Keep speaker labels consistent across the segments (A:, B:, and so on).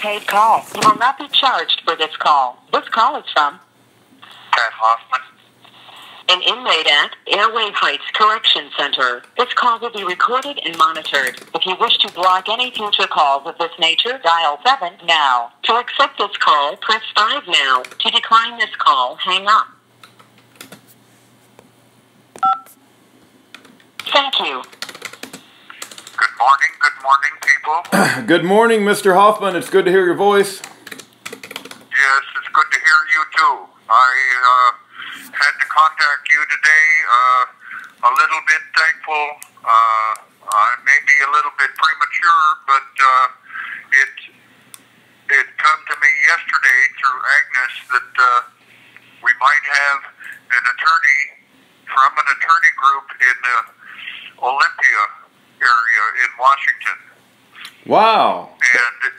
A: prepaid call. You will not be charged for this call. This call is from
B: Hoffman.
A: an inmate at Airway Heights Correction Center. This call will be recorded and monitored. If you wish to block any future calls of this nature, dial 7 now. To accept this call, press 5 now. To decline this call, hang up. Thank you.
B: Good morning, people.
C: Good morning, Mr. Hoffman. It's good to hear your voice.
B: Yes, it's good to hear you too. I had to contact you today. A little bit thankful. I may be a little bit premature, but it come to me yesterday through Agnes that we might have an attorney from an attorney group in the Olympia area in Washington.
C: Wow.
B: And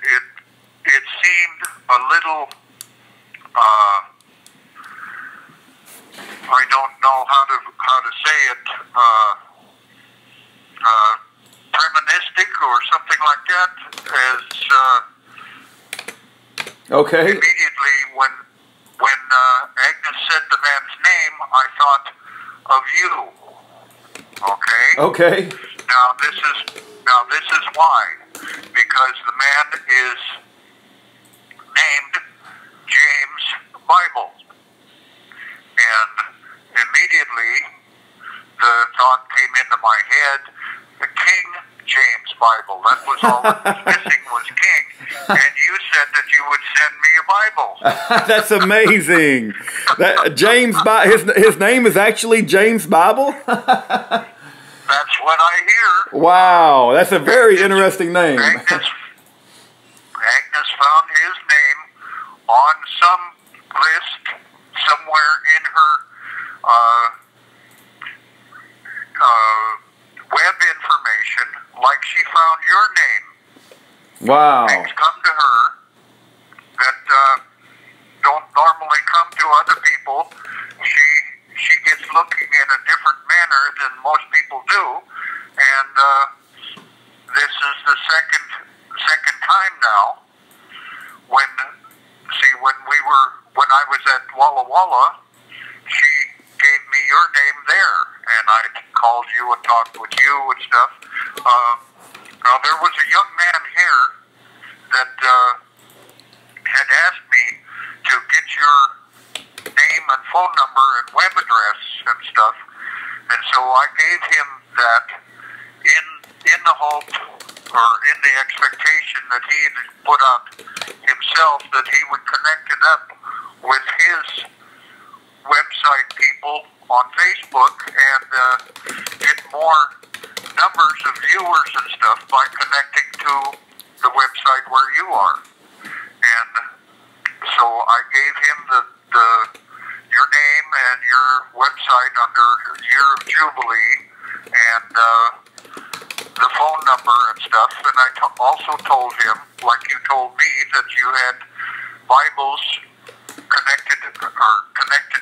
B: it seemed a little, I don't know how to say it, premonitic or something like that.
C: Okay.
B: Immediately when Agnes said the man's name, I thought of you. Okay.
C: Okay.
B: Now this is why. Because the man is named James Bible. And immediately the thought came into my head, the King James Bible. That was all that was missing was King. And you said that you would send me a Bible.
C: That's amazing. His name is actually James Bible?
B: That's what I hear.
C: Wow, that's a very interesting name.
B: Agnes found his name on some list somewhere in her web information, like she found your name.
C: Wow.
B: Things come to her that don't normally come to other people. She gets looking in a different manner than most people do, and this is the second time now. When I was at Walla Walla, she gave me your name there, and I called you and talked with you and stuff. Now there was a young man here that had asked me to get your name and phone number and web address and stuff, and so I gave him that in the hope or in the expectation that he had put out himself that he would connect it up with his website people on Facebook and get more numbers of viewers and stuff by connecting to the website where you are. And so I gave him your name and your website under Year of Jubilee and the phone number and stuff. And I also told him, like you told me, that you had Bibles connected to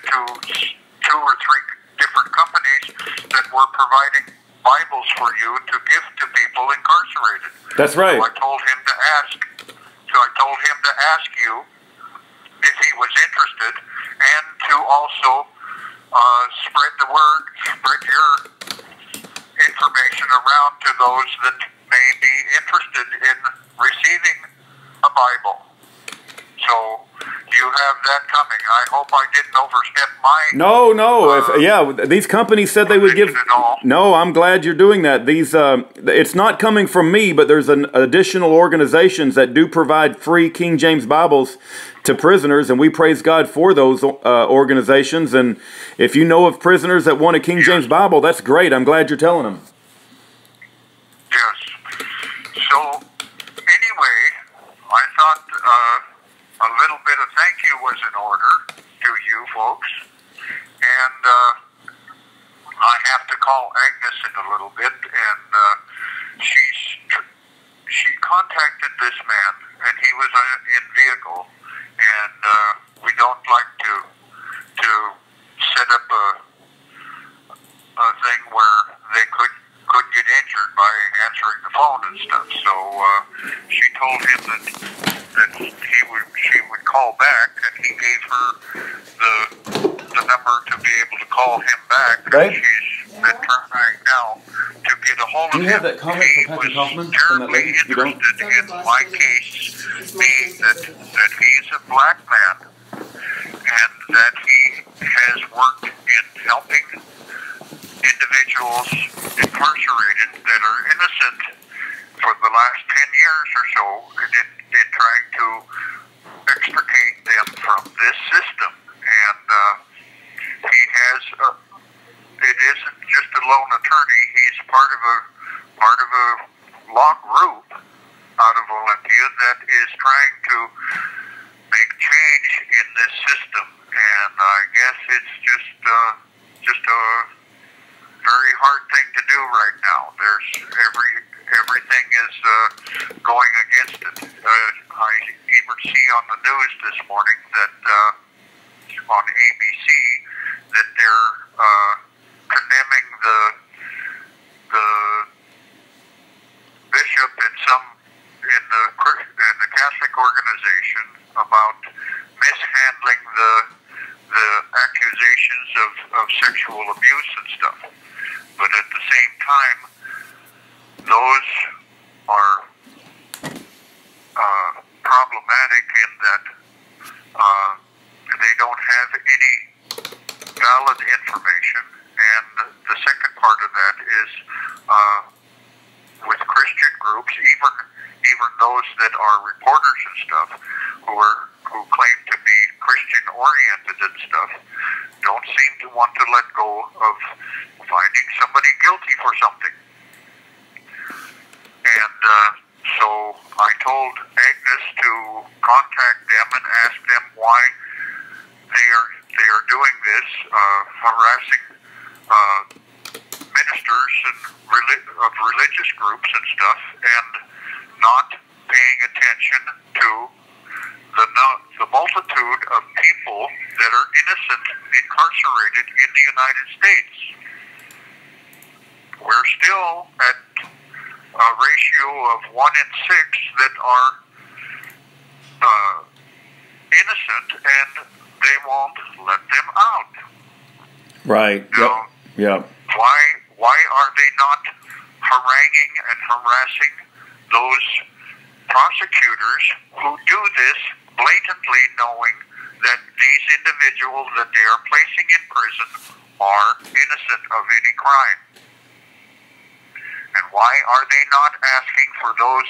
B: 2 or 3 different companies that were providing Bibles for you to give to people incarcerated.
C: That's right.
B: So I told him to ask you if he was interested, and to also spread the word, spread your information around to those that may be interested in receiving a Bible. So you have that coming. I hope I didn't overstep my...
C: No. These companies said they would give... No, I'm glad you're doing that. It's not coming from me, but there's additional organizations that do provide free King James Bibles to prisoners, and we praise God for those organizations. And if you know of prisoners that want a King James Bible, that's great. I'm glad you're telling them.
B: Yes. So, anyway, I thought a little bit of thank you was in order to you folks. And I have to call Agnes in a little bit, and she contacted this man, and he was in vehicle, and we don't like to set up a thing where they could get injured by answering the phone and stuff. So she told him that that she would call back, and he gave her the number to be able to call him back.
C: Babe?
B: She's been trying now to get a hold of him.
C: Do you have that comment
B: he
C: from Patrick Hoffman?
B: was terribly interested in my case being that he's a black man and that he has worked in helping individuals incarcerated that are innocent for the last 10 years or so in trying to extricate them from this system. And he has, it isn't just a lone attorney, he's part of a law group out of Olympia that is trying to make change in this system. And I guess it's just a very hard thing to do right now. There's everything is going against it. I even see on the news this morning that on ABC that they're condemning the bishop in the Catholic organization about mishandling the accusations of sexual abuse and stuff. But at the same time, those are problematic in that they don't have any valid information. And the second part of that is with Christian groups, even those that are reporters and stuff who claim to be Christian oriented and stuff, don't seem to want to let go of finding somebody guilty for something. And so I told Agnes to contact them and ask them why they are doing this, harassing ministers and of religious groups and stuff, and not paying attention to the multitude of people that are innocent incarcerated in the United States. We're still at a ratio of 1 in 6 that are innocent, and they won't let them out.
C: Right.
B: Now,
C: Yep.
B: Why are they not haranguing and harassing those prosecutors who do this blatantly, knowing that these individuals that they are placing in prison are innocent of any crime? And why are they not asking for those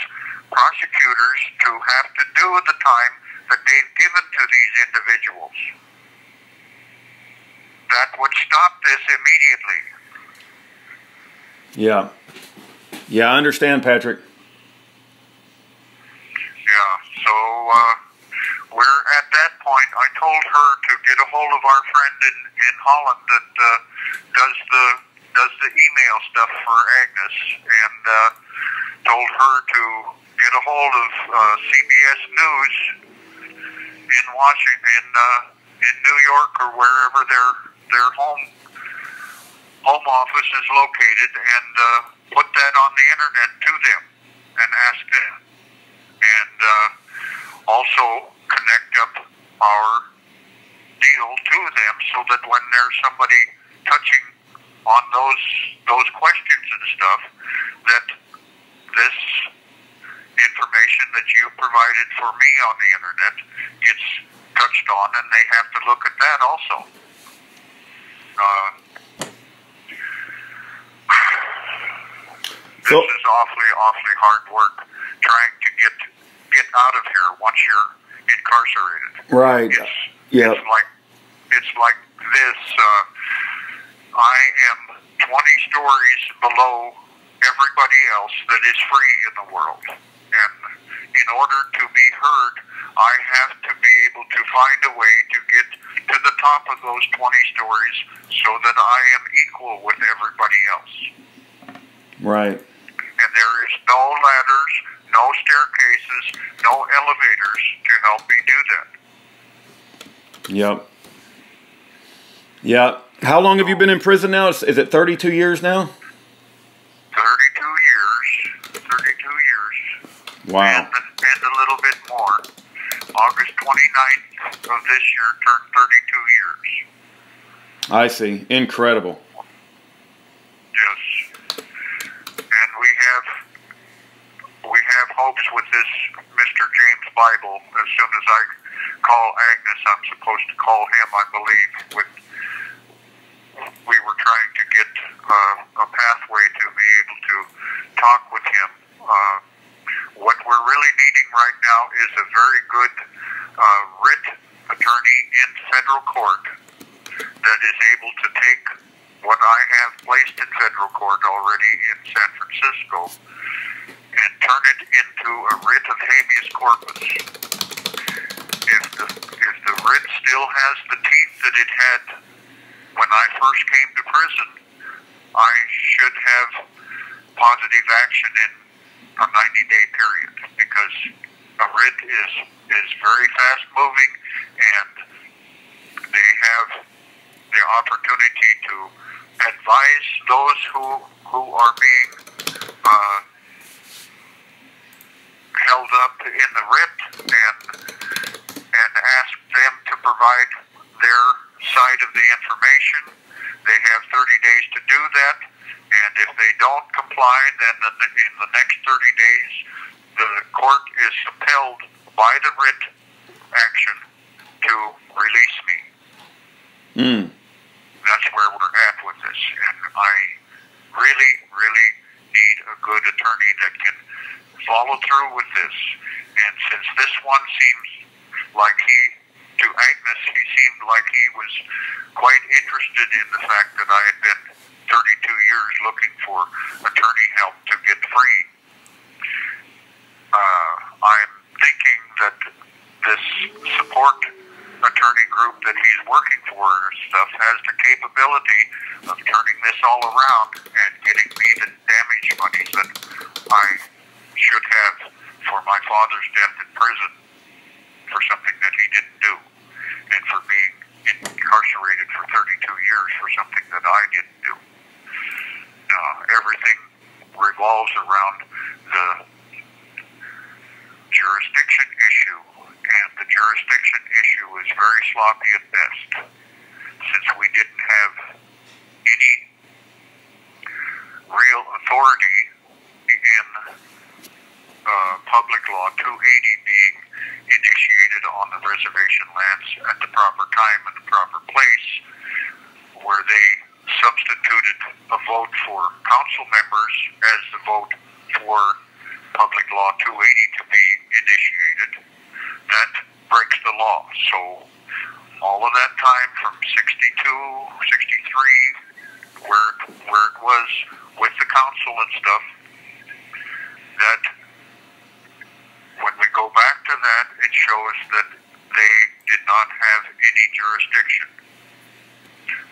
B: prosecutors to have to do the time that they've given to these individuals? That would stop this immediately.
C: Yeah. Yeah, I understand, Patrick.
B: Yeah, so we're at that point. I told her to get a hold of our friend in Holland that does the email stuff for Agnes, and told her to get a hold of CBS News in Washington, in New York, or wherever their home office is located, and put that on the internet to them and ask them, and also connect up our deal to them so that when there's somebody touching on those questions and stuff, that this information that you provided for me on the internet gets touched on, and they have to look at that also. This is awfully hard work trying to get out of here once you're incarcerated.
C: Right.
B: It's like this. I am 20 stories below everybody else that is free in the world, and in order to be heard, I have to be able to find a way to get to the top of those 20 stories so that I am equal with everybody else.
C: Right.
B: And there is no ladders, no staircases, no elevators to help me do that.
C: Yep. Yeah. How long have you been in prison now? Is it 32 years now?
B: 32 years.
C: Wow.
B: And a little bit more. August 29th of this year turned 32 years.
C: I see. Incredible.
B: Yes. And we have hopes with this Mr. James Bible. As soon as I call Agnes, I'm supposed to call him, I believe. We were trying to get a pathway to be able to talk with him. What we're really needing right now is a very good writ attorney in federal court that is able to take what I have placed in federal court already in San Francisco and turn it into a writ of habeas corpus. If the writ still has the teeth that it had when I first came to prison, I should have positive action in a 90-day period, because a writ is very fast moving, and they have the opportunity to advise those who are being held up in the writ and ask them to provide their side of the information. They have 30 days to do that, and if they don't comply, then in the next 30 days, the court is compelled by the writ action to release me. That's where we're at with this, and I really, really need a good attorney that can follow through with this. And since this one seems like to Agnes, he seemed like he was quite interested in the fact that I had been 32 years looking for attorney help to get free. I'm thinking that this support attorney group that he's working for stuff has the capability of turning this all around and getting me the damage monies that I should have for my father's death in prison for something that he didn't do, and for being incarcerated for 32 years for something that I didn't do. Everything revolves around the jurisdiction issue, and the jurisdiction issue is very sloppy at best, since we didn't have any real authority in Public Law 280 being initiated on the reservation lands at the proper time and the proper place, where they substituted a vote for council members as the vote for Public Law 280 to be initiated. That breaks the law. So all of that time from 62, 63, where it was with the council and stuff, that when we go back to that, it shows that they did not have any jurisdiction.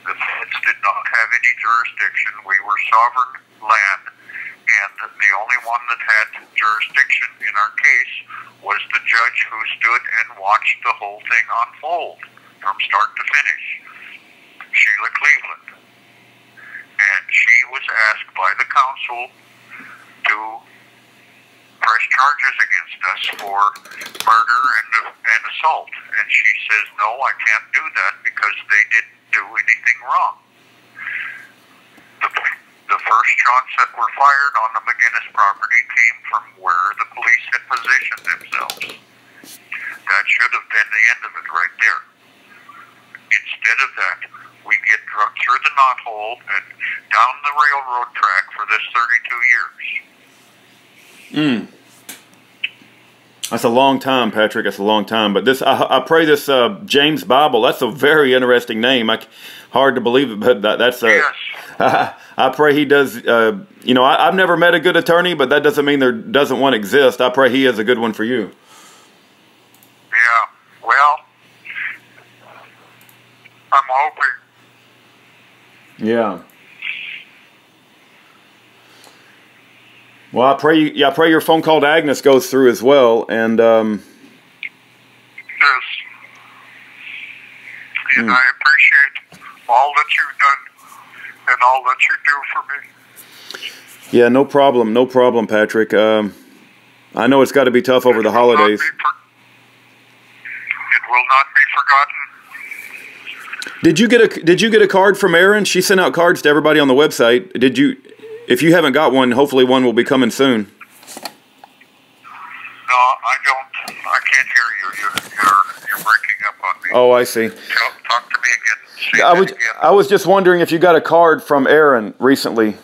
B: The feds did not have any jurisdiction. We were sovereign land, and the only one that had jurisdiction in our case was the judge who stood and watched the whole thing unfold from start to finish, Sheila Cleveland. And she was asked by the council to press charges against us for murder and assault. And she says, no, I can't do that because they didn't do anything wrong. The first shots that were fired on the McGinnis property came from where the police had positioned themselves. That should have been the end of it right there. Instead of that, we get drugged through the knothole and down the railroad track for this 32 years.
C: That's a long time, Patrick. That's a long time. But this, I pray this James Bible. That's a very interesting name. Hard to believe it, but that's
B: yes.
C: I pray he does. You know, I've never met a good attorney, but that doesn't mean there doesn't one exist. I pray he is a good one for you.
B: Yeah. Well, I'm hoping.
C: Yeah. Well, I pray your phone call to Agnes goes through as well, and
B: yes, and I appreciate all that you've done and all that you do for me.
C: Yeah, no problem, Patrick. I know it's got to be tough over the holidays.
B: It will not be forgotten.
C: Did you get a card from Erin? She sent out cards to everybody on the website. Did you? If you haven't got one, hopefully one will be coming soon.
B: No, I don't. I can't hear you. You're breaking up on me.
C: Oh, I see.
B: Talk to me again. Say that again.
C: I was just wondering if you got a card from Erin recently.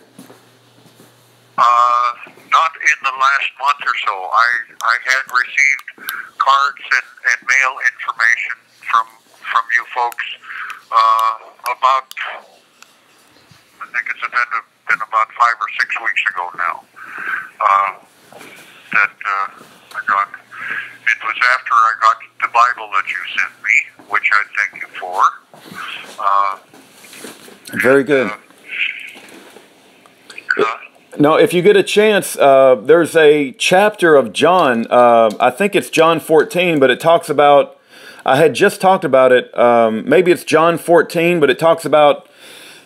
B: Not in the last month or so. I had received cards and mail information from you folks about, I think it's been about 5 or 6 weeks ago now, that I got. It was after I got the Bible that you sent me, which I thank you for.
C: Very good. No, if you get a chance, there's a chapter of John, I think it's John 14, but it talks about, I had just talked about it, maybe it's John 14, but it talks about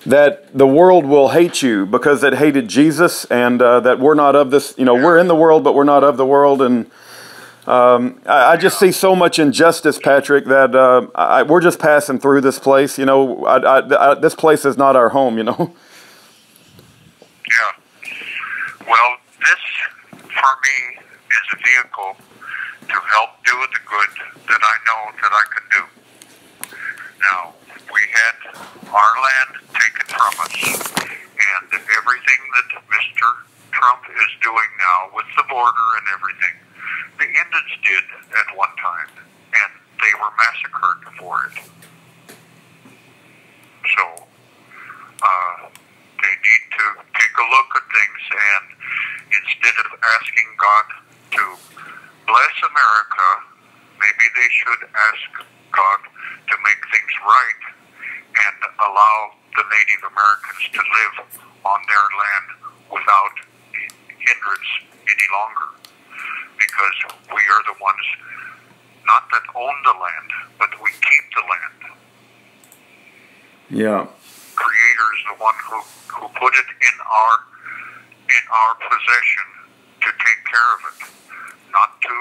C: that the world will hate you because it hated Jesus, and that we're not of this, we're in the world, but we're not of the world, and I just see so much injustice, Patrick, that we're just passing through this place, this place is not our home,
B: Yeah. Well, this, for me, is a vehicle to help do the good that I know that I can do. Now, we had our land taken from us, and everything that Mr. Trump is doing now with the border and everything, the Indians did at one time, and they were massacred for it. So, they need to take a look at things, and instead of asking God to bless America, maybe they should ask God to make things right and allow the Native Americans to live on their land without hindrance any longer. Because we are the ones, not that own the land, but we keep the land.
C: Yeah.
B: Creator is the one who put it in our possession to take care of it, not to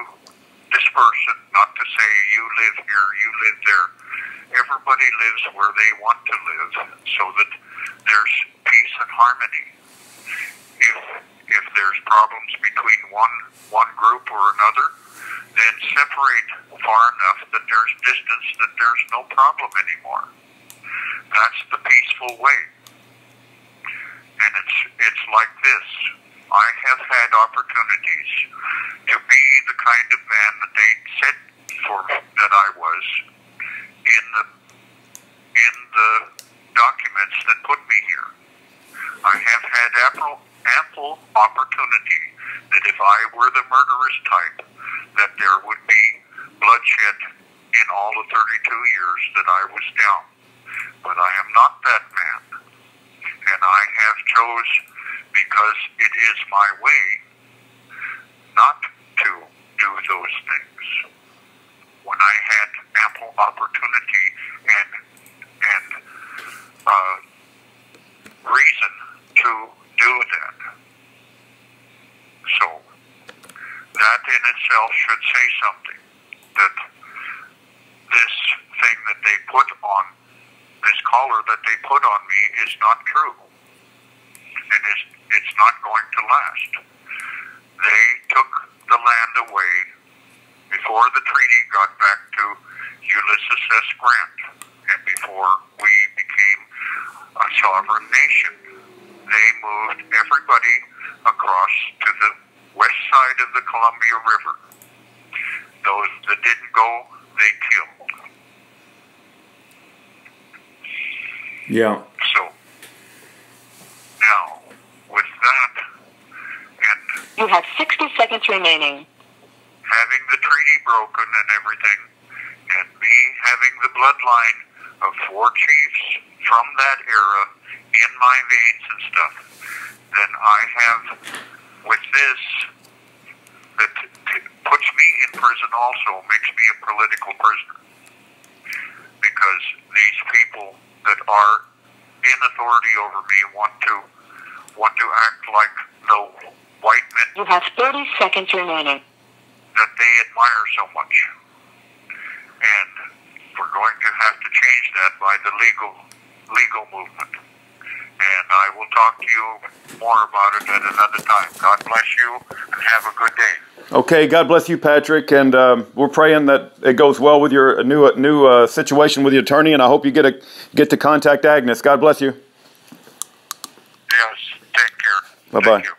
B: disperse it, not to say you live here, you live there. Everybody lives where they want to live, so that there's peace and harmony. If there's problems between one group or another, then separate far enough that there's distance, that there's no problem anymore. That's the peaceful way. And it's like this. I have had opportunities to be the kind of man that they said that I was in the documents that put me here. I have had ample opportunity that if I were the murderous type, that there would be bloodshed in all the 32 years that I was down. But I am not that man. And I have chose, because it is my way, not to do those things. When I had ample opportunity and reason to do that. So, that in itself should say something, that this thing that they put on, this collar that they put on me is not true. And it's not going to last. They took the land away before the treaty got back to Ulysses S. Grant and before we became a sovereign nation. They moved everybody across to the west side of the Columbia River. Those that didn't go, they killed.
C: Yeah.
B: So, now, with that, and
A: You have 60 seconds remaining.
B: having the treaty broken and everything, and me having the bloodline of 4 chiefs from that era in my veins and stuff, then I have, with this, that puts me in prison also, makes me a political prisoner. Because these people that are in authority over me want to act like the white men.
A: You have 30 seconds remaining.
B: that they admire so much. And we're going to have to change that by the legal movement. And I will talk to you more about it at another time. God bless you, and have a good day.
C: Okay, God bless you, Patrick, and we're praying that it goes well with your new situation with the attorney, and I hope you get to contact Agnes. God bless you.
B: Yes, take care.
C: Bye-bye.
B: Thank you.